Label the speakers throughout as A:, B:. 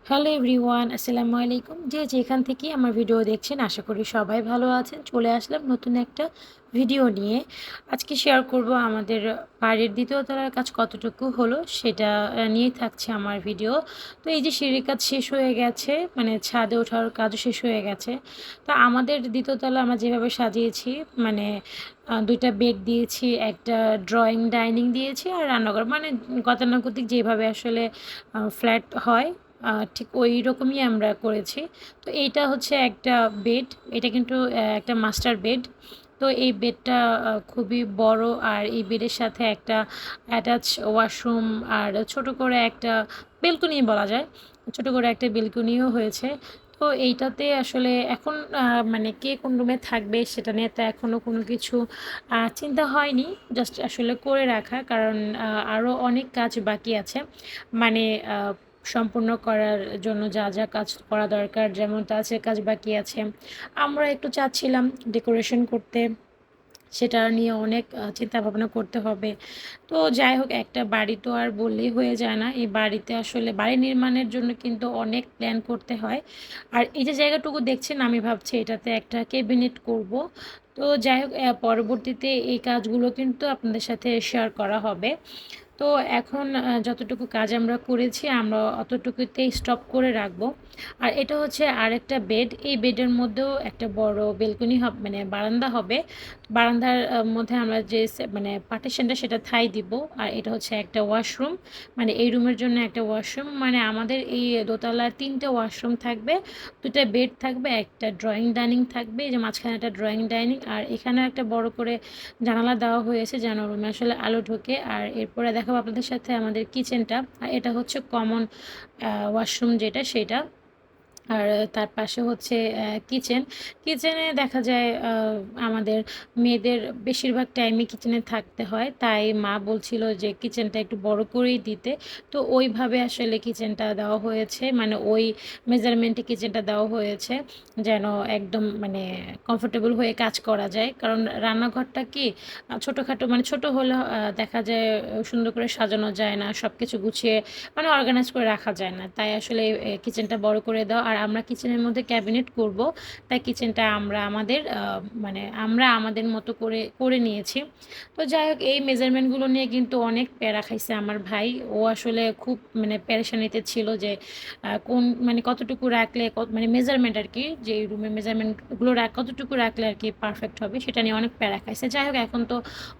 A: Hello everyone, আসসালামু আলাইকুম। যে যেখান থেকে আমার ভিডিও দেখছেন আশা করি সবাই ভালো আছেন। চলে আসলাম নতুন একটা ভিডিও নিয়ে। আজকে শেয়ার করব আমাদের বাড়ির দ্বিতীয় তলার কাজ কতটুকু হলো সেটা নিয়েই থাকছে আমার ভিডিও। তো এই যে সিঁড়ির কাজ শেষ হয়ে গেছে, মানে ছাদে ওঠার কাজও শেষ হয়ে গেছে। তো আমাদের দ্বিতীয় তলা আমরা যেভাবে সাজিয়েছি, মানে দুইটা বেড দিয়েছি, একটা ড্রয়িং ডাইনিং দিয়েছি আর রান্নাঘর, মানে গতানুগতিক যেভাবে আসলে ফ্ল্যাট হয় ঠিক ওই রকমই আমরা করেছি। তো এইটা হচ্ছে একটা বেড, এটা কিন্তু একটা মাস্টার বেড। তো এই বেডটা খুবই বড়, আর এই বেডের সাথে একটা অ্যাটাচ ওয়াশরুম আর ছোট করে একটা বেলকনি বলা যায়, ছোট করে একটা বেলকনিও হয়েছে। তো এইটাতে আসলে এখন মানে কে কোন রুমে থাকবে সেটা নিয়ে তো এখনও কোনো কিছু চিন্তা হয়নি, জাস্ট আসলে করে রাখা, কারণ আরও অনেক কাজ বাকি আছে। মানে সম্পূর্ণ করার জন্য যা যা কাজ করা দরকার, যেমন টাচের কাজ বাকি আছে। আমরা একটু চাচ্ছিলাম ডেকোরেশন করতে, সেটা নিয়ে অনেক চিন্তা ভাবনা করতে হবে। তো যাই হোক, একটা বাড়ি তো আর বললেই হয়ে যায় না। এই বাড়িতে আসলে বাড়ি নির্মাণের জন্য কিন্তু অনেক প্ল্যান করতে হয়। আর এই যে জায়গাটুকু দেখছেন, আমি ভাবছি এটাতে একটা ক্যাবিনেট করব। তো যাই হোক, পরবর্তীতে এই কাজগুলো কিন্তু আপনাদের সাথে শেয়ার করা হবে। তো এখন যতটুকু কাজ আমরা করেছি আমরা অতটুকুতেই স্টপ করে রাখবো। আর এটা হচ্ছে আরেকটা বেড, এই বেডের মধ্যেও একটা বড় বেলকনি হবে, মানে বারান্দা হবে। বারান্দার মধ্যে আমরা যে মানে পার্টিশনটা সেটা থাই দিব। আর এটা হচ্ছে একটা ওয়াশরুম, মানে এই রুমের জন্য একটা ওয়াশরুম, মানে আমাদের এই দোতলায় 3টে ওয়াশরুম থাকবে, 2টা বেড থাকবে, একটা ড্রয়িং ডাইনিং থাকবে, এই যে মাঝখানে একটা ড্রয়িং ডাইনিং, আর এখানে একটা বড় করে জানালা দেওয়া হয়েছে যেন রুমে আসলে আলো ঢোকে। আর এরপরে দেখাবো আপনাদের সাথে আমাদের কিচেনটা, আর এটা হচ্ছে কমন ওয়াশরুম যেটা সেটা। আর তার পাশে হচ্ছে কিচেন। কিচেনে দেখা যায় আমাদের মেয়েদের বেশিরভাগ টাইমে কিচেনে থাকতে হয়, তাই মা বলছিল যে কিচেনটা একটু বড় করেই দিতে। তো ওইভাবে আসলে কিচেনটা দেওয়া হয়েছে, মানে ওই মেজারমেন্টে কিচেনটা দেওয়া হয়েছে যেন একদম মানে কমফোর্টেবল হয়ে কাজ করা যায়। কারণ রান্নাঘরটা কি ছোটোখাটো, মানে ছোট হলে দেখা যায় সুন্দর করে সাজানো যায় না, সব কিছু গুছিয়ে মানে অর্গানাইজ করে রাখা যায় না, তাই আসলে কিচেনটা বড় করে দাও। আর আমরা কিচেনের মধ্যে ক্যাবিনেট করব, তাই কিচেনটা আমরা আমাদের মানে আমরা আমাদের মতো করে করে নিয়েছি। তো যাই হোক, এই মেজারমেন্টগুলো নিয়ে কিন্তু অনেক প্যারা খাইছে আমার ভাই। ও আসলে খুব মানে প্যারেশানিতে ছিল যে কোন মানে কতটুকু রাখলে মানে মেজারমেন্ট আর কি, যে রুমের মেজারমেন্টগুলো কতটুকু রাখলে আর কি পারফেক্ট হবে, সেটা নিয়ে অনেক প্যারা খাইছে। যাই হোক, এখন তো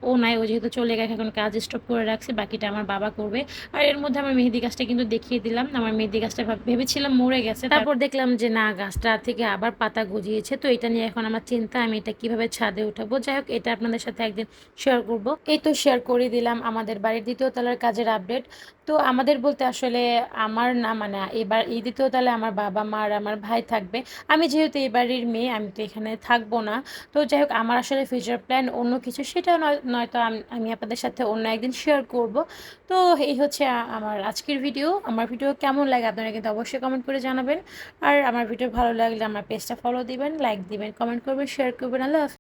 A: ও নাই, ও যেহেতু চলে গেছে, এখন কাজ স্টপ করে রাখছে, বাকিটা আমার বাবা করবে। আর এর মধ্যে আমার মেহেদি গাছটা কিন্তু দেখিয়ে দিলাম। আমার মেহেদি গাছটা ভেবেছিলাম মরে গেছে, তারপর দেখলাম যে না, গাছটা থেকে আবার পাতা গজিয়েছে। তো এটা নিয়ে এখন আমার চিন্তা, আমি এটা কিভাবে ছাদে উঠাবো। যাই হোক, এটা আপনাদের সাথে একদিন শেয়ার করব। এই তো শেয়ার করে দিলাম আমাদের বাড়ির দ্বিতীয় তলার কাজের আপডেট। তো আমাদের বলতে আসলে আমার না, মানে এবার এই দ্বিতীয় তলায় আমার বাবা মা আর আমার ভাই থাকবে। আমি যেহেতু এই বাড়ির মেয়ে, আমি তো এখানে থাকবো না। তো যাই হোক, আমার আসলে ফিউচার প্ল্যান অন্য কিছু, সেটা নয়তো আমি আপনাদের সাথে অন্য একদিন শেয়ার করব। তো এই হচ্ছে আমার আজকের ভিডিও। আমার ভিডিও কেমন লাগে আপনারা কিন্তু অবশ্যই কমেন্ট করে জানাবেন। আর আমার ভিডিও ভালো লাগলে আমার পেজটা ফলো দিবেন, লাইক দিবেন, কমেন্ট করবেন, শেয়ার করবেন। আল্লাহ হাফেজ।